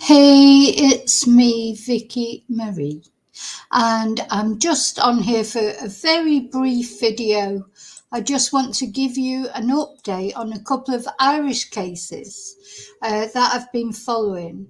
Hey, it's me, Vicky Marie, and I'm just on here for a very brief video. I just want to give you an update on a couple of Irish cases that I've been following.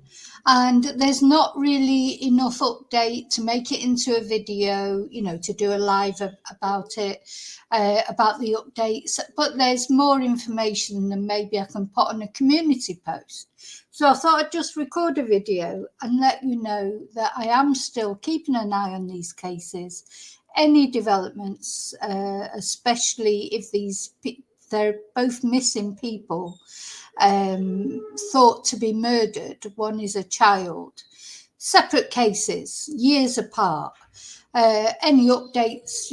And there's not really enough update to make it into a video, to do a live about it, about the updates. But there's more information than maybe I can put on a community post. So I thought I'd just record a video and let you know that I am still keeping an eye on these cases. Any developments, especially if they're both missing people, thought to be murdered. One is a child. Separate cases, years apart. Any updates,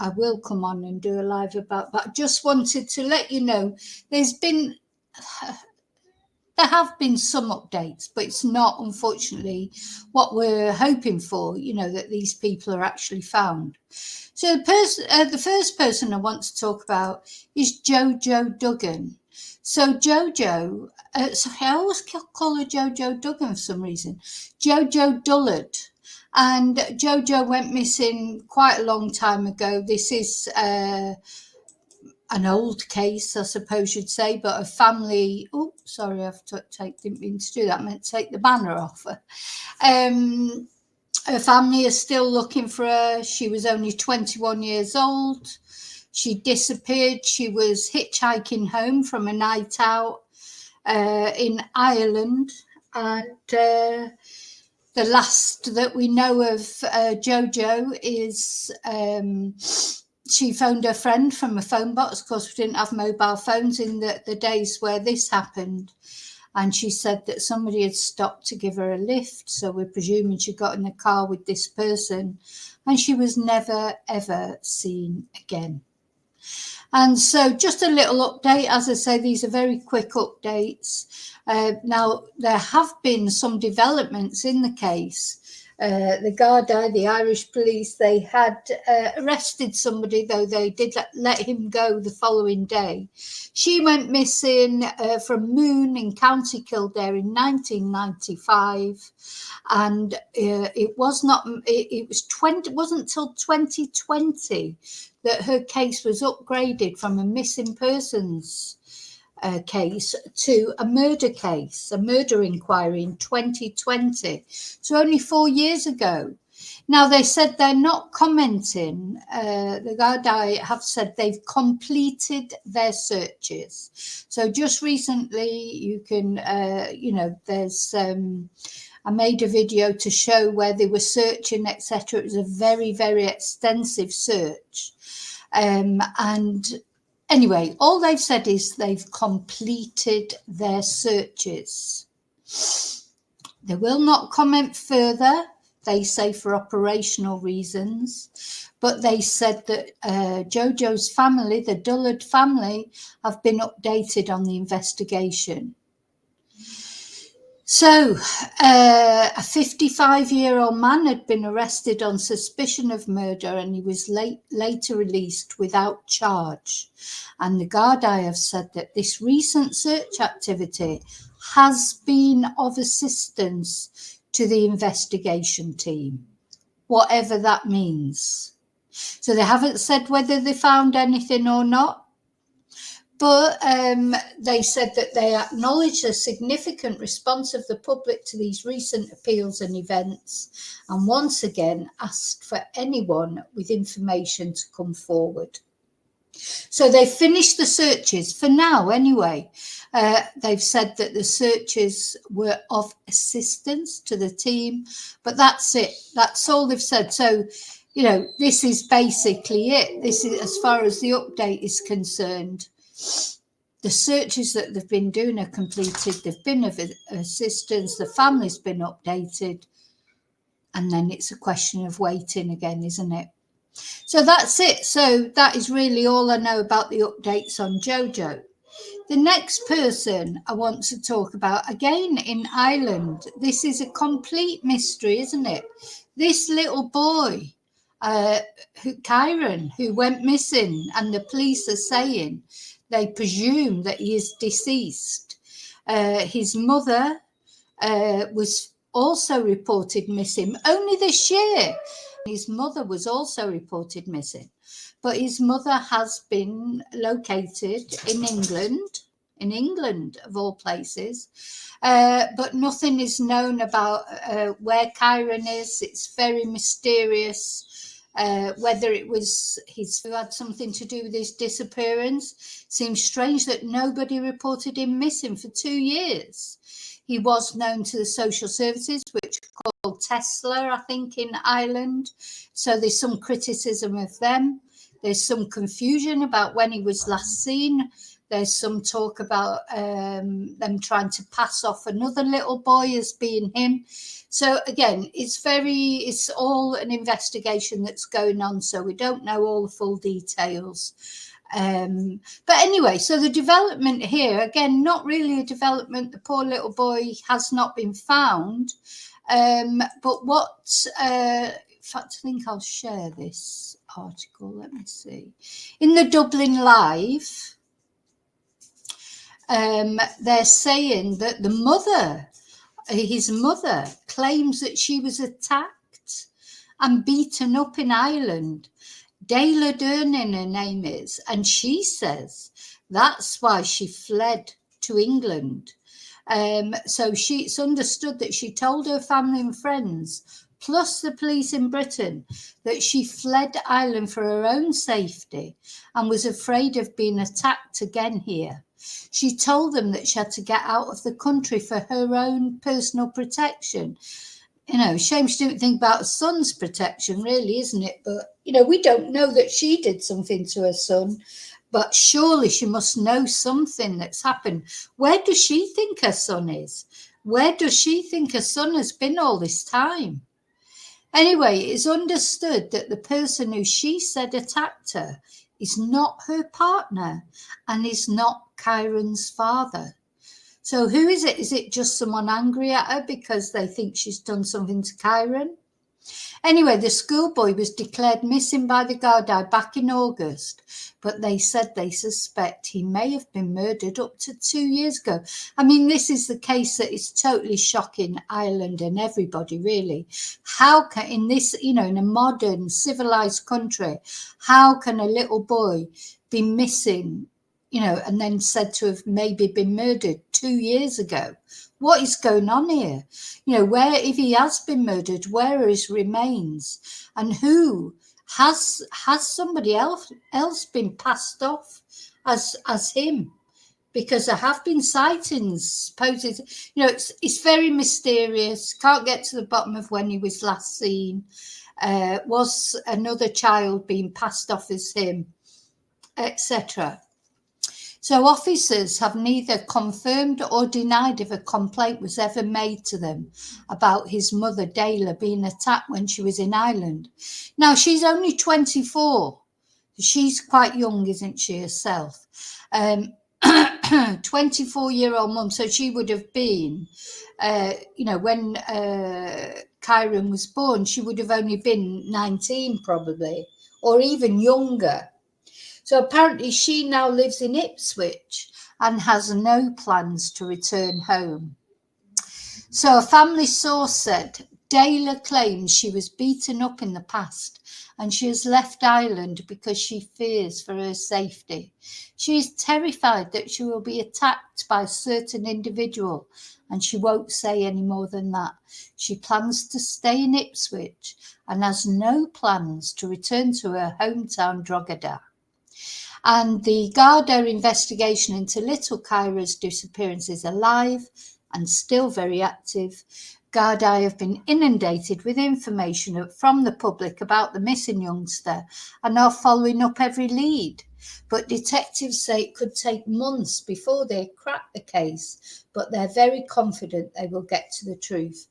I will come on and do a live about, but I just wanted to let you know there have been some updates, but it's not, unfortunately, what we're hoping for, that these people are actually found. So the first person I want to talk about is Jojo Duggan. So Jojo, sorry, I always call her Jojo Duggan for some reason. Jojo Dullard. And Jojo went missing quite a long time ago. This is an old case, I suppose you'd say, but a family. Oh, sorry, didn't mean to do that. I meant to take the banner off. Her family is still looking for her. She was only 21 years old. She disappeared. She was hitchhiking home from a night out in Ireland, and the last that we know of Jojo is she phoned her friend from a phone box. Of course, we didn't have mobile phones in the days where this happened. And she said that somebody had stopped to give her a lift. So we're presuming she got in the car with this person. And she was never, ever seen again. And so just a little update. As I say, these are very quick updates. Now, there have been some developments in the case. The Gardaí, the Irish police, they had arrested somebody, though they did let him go the following day. She went missing from Moon in County Kildare in 1995, and it wasn't until 2020 that her case was upgraded from a missing persons case to a murder case, a murder inquiry in 2020. So only 4 years ago. Now, they said they're not commenting. The Gardaí have said they've completed their searches. So just recently, you can, there's... I made a video to show where they were searching, etc. It was a very, very extensive search. And anyway, all they've said is they've completed their searches. They will not comment further, they say, for operational reasons. But they said that Jojo's family, the Dullard family, have been updated on the investigation. So, a 55-year-old man had been arrested on suspicion of murder, and he was later released without charge. And the Gardaí have said that this recent search activity has been of assistance to the investigation team, whatever that means. So they haven't said whether they found anything or not. But they said that they acknowledge the significant response of the public to these recent appeals and events, and once again asked for anyone with information to come forward. So they finished the searches for now anyway. They've said that the searches were of assistance to the team, but that's it. That's all they've said. So, this is basically it. This is as far as the update is concerned. The searches that they've been doing are completed. They've been of assistance. The family's been updated. And then it's a question of waiting again, isn't it? So that's it. So that is really all I know about the updates on Jojo. The next person I want to talk about, again in Ireland, this is a complete mystery, isn't it? This little boy, Kyron, who went missing, and the police are saying they presume that he is deceased. His mother was also reported missing only this year. His mother was also reported missing, but his mother has been located in England of all places. But nothing is known about where Kyron is. It's very mysterious. Whether it was who had something to do with his disappearance. Seems strange that nobody reported him missing for 2 years. He was known to the social services, which are called Tesla, I think, in Ireland. So there's some criticism of them. There's some confusion about when he was last seen. There's some talk about them trying to pass off another little boy as being him. So again, it's all an investigation that's going on. So we don't know all the full details. But anyway, so the development here, again, not really a development. The poor little boy has not been found. But what, in fact, I think I'll share this article. Let me see. In the Dublin Live, they're saying that his mother claims that she was attacked and beaten up in Ireland. Jojo Dullard, her name is, and she says that's why she fled to England. So it's understood that she told her family and friends, plus the police in Britain, that she fled Ireland for her own safety and was afraid of being attacked again here. She told them that she had to get out of the country for her own personal protection. You know, shame she didn't think about her son's protection, really, isn't it? But, you know, we don't know that she did something to her son, but surely she must know something that's happened. Where does she think her son is? Where does she think her son has been all this time? Anyway, it's understood that the person who she said attacked her is not her partner and is not Kyron's father. So who is it? Is it just someone angry at her because they think she's done something to Kyron? Anyway, the schoolboy was declared missing by the Gardaí back in August, but they said they suspect he may have been murdered up to 2 years ago. I mean, this is the case that is totally shocking Ireland and everybody, really. How can, in this, you know, in a modern, civilized country, how can a little boy be missing, you know, and then said to have maybe been murdered 2 years ago? What is going on here? You know, where, if he has been murdered, where are his remains? And who has somebody else been passed off as him? Because there have been sightings, supposed, you know, it's very mysterious. Can't get to the bottom of when he was last seen. Was another child being passed off as him, etc. So officers have neither confirmed or denied if a complaint was ever made to them about his mother, Dayla, being attacked when she was in Ireland. Now, she's only 24. She's quite young, isn't she, herself? 24-year-old mum. So she would have been, you know, when Kyron was born, she would have only been 19 probably, or even younger. So apparently she now lives in Ipswich and has no plans to return home. So a family source said, Dayla claims she was beaten up in the past and she has left Ireland because she fears for her safety. She is terrified that she will be attacked by a certain individual and she won't say any more than that. She plans to stay in Ipswich and has no plans to return to her hometown Drogheda. And the Garda investigation into little Kyra's disappearance is alive and still very active. Garda have been inundated with information from the public about the missing youngster and are following up every lead. But detectives say it could take months before they crack the case, but they're very confident they will get to the truth.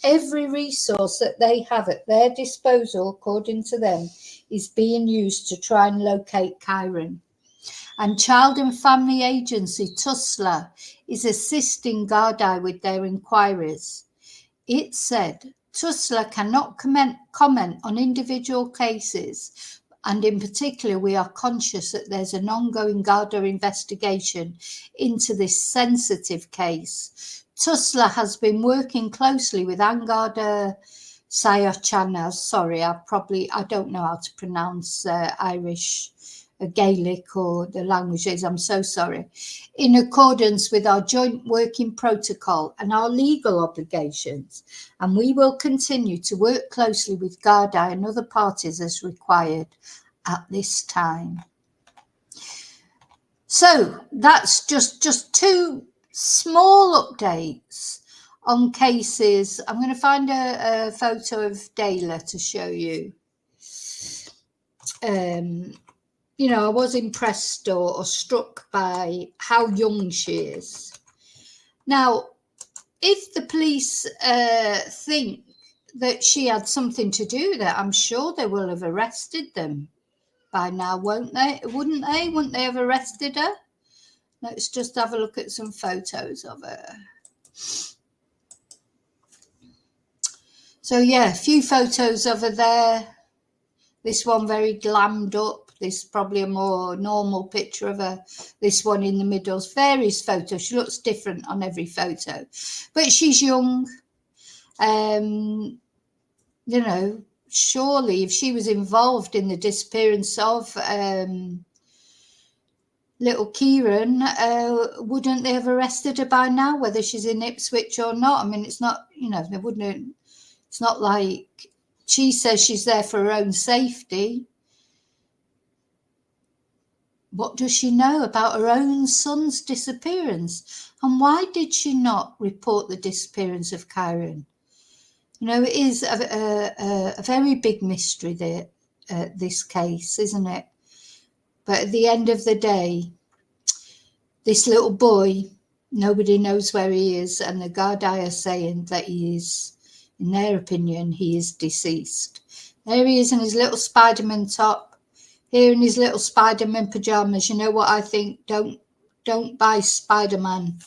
Every resource that they have at their disposal, according to them, is being used to try and locate Kyron. And Child and Family Agency, TUSLA, is assisting Gardaí with their inquiries. It said, TUSLA cannot comment on individual cases, and in particular, we are conscious that there's an ongoing Garda investigation into this sensitive case. Tusla has been working closely with Angada Sayochana. Sorry, I don't know how to pronounce Irish, Gaelic, or the languages. I'm so sorry. In accordance with our joint working protocol and our legal obligations, and we will continue to work closely with Garda and other parties as required at this time. So that's just two small updates on cases. I'm going to find a photo of Dayla to show you. You know, I was impressed or struck by how young she is. Now, if the police think that she had something to do with it, I'm sure they will have arrested them by now, won't they? Wouldn't they? Wouldn't they have arrested her? Let's just have a look at some photos of her. So yeah, a few photos of her there. This one very glammed up. This is probably a more normal picture of her. This one in the middle. Various photos. She looks different on every photo. But she's young. You know, surely if she was involved in the disappearance of little Kyran, wouldn't they have arrested her by now, whether she's in Ipswich or not? I mean, it's not, you know, they wouldn't. It's not like she says she's there for her own safety. What does she know about her own son's disappearance? And why did she not report the disappearance of Kyron? You know, it is a very big mystery there, this case, isn't it? But at the end of the day, this little boy, nobody knows where he is, and the Gardaí are saying that he is, in their opinion, he is deceased. There he is in his little Spider-Man top, here in his little Spider-Man pajamas. You know what I think? Don't buy Spider-Man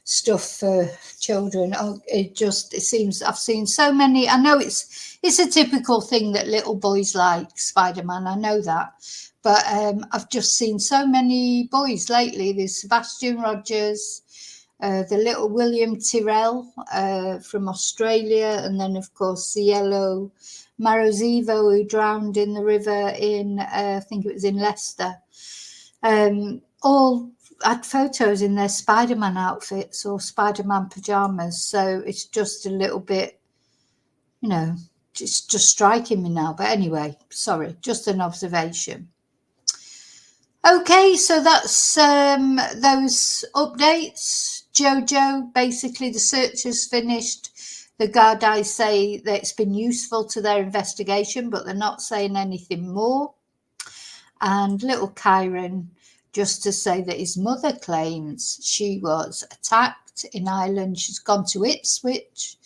stuff for children. Oh, it seems I've seen so many. I know it's a typical thing that little boys like Spider-Man. I know that. But I've just seen so many boys lately. There's Sebastian Rogers, the little William Tyrrell from Australia, and then, of course, the yellow Marozivo, who drowned in the river in, I think it was in Leicester. All had photos in their Spider-Man outfits or Spider-Man pajamas. So it's just a little bit, you know, it's just striking me now. But anyway, sorry, just an observation. Okay, so that's those updates. Jojo, basically the search is finished. The Gardaí say that it's been useful to their investigation, but they're not saying anything more. And little Kyron, just to say that his mother claims she was attacked in Ireland. She's gone to Ipswich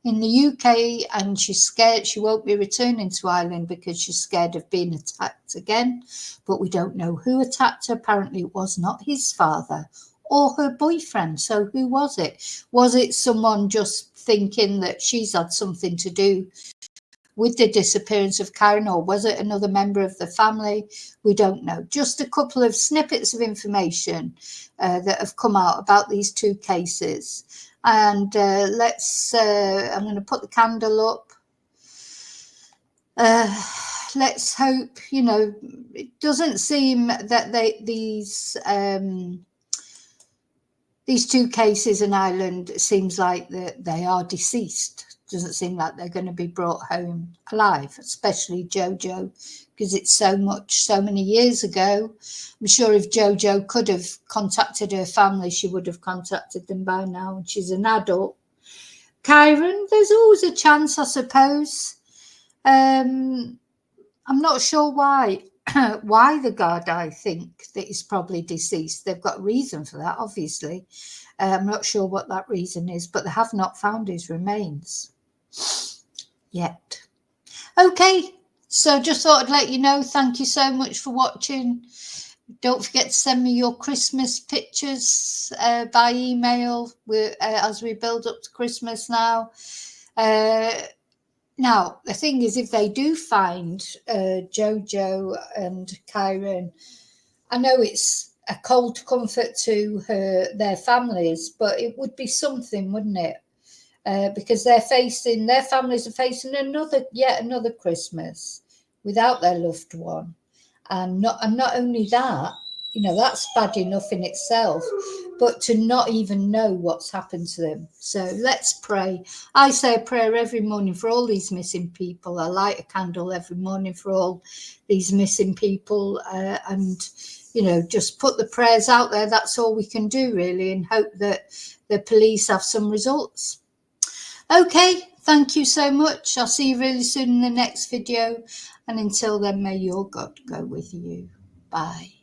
in the UK, and she's scared she won't be returning to Ireland because she's scared of being attacked again. But we don't know who attacked her. Apparently it was not his father or her boyfriend. So who was it? Was it someone just thinking that she's had something to do with the disappearance of Kyron, or was it another member of the family? We don't know. Just a couple of snippets of information that have come out about these two cases. And I'm going to put the candle up. Let's hope, you know, it doesn't seem that these two cases in Ireland, it seems like that they are deceased. Doesn't seem like they're going to be brought home alive, especially Jojo, because it's so many years ago. I'm sure if Jojo could have contacted her family, she would have contacted them by now. She's an adult. Kyron, there's always a chance, I suppose. I'm not sure why the Gardaí think that he's probably deceased. They've got a reason for that, obviously. I'm not sure what that reason is, but they have not found his remains yet. Okay, so just thought I'd let you know. Thank you so much for watching. Don't forget to send me your Christmas pictures by email as we build up to Christmas now. Now, the thing is, if they do find Jojo and Kyron, I know it's a cold comfort to their families, but it would be something, wouldn't it? Because their families are facing yet another Christmas without their loved one, and not only that, that's bad enough in itself, but to not even know what's happened to them. So let's pray. I say a prayer every morning for all these missing people. I light a candle every morning for all these missing people, and just put the prayers out there. That's all we can do, really, and hope that the police have some results. Okay, thank you so much. I'll see you really soon in the next video, and until then, may your God go with you. Bye.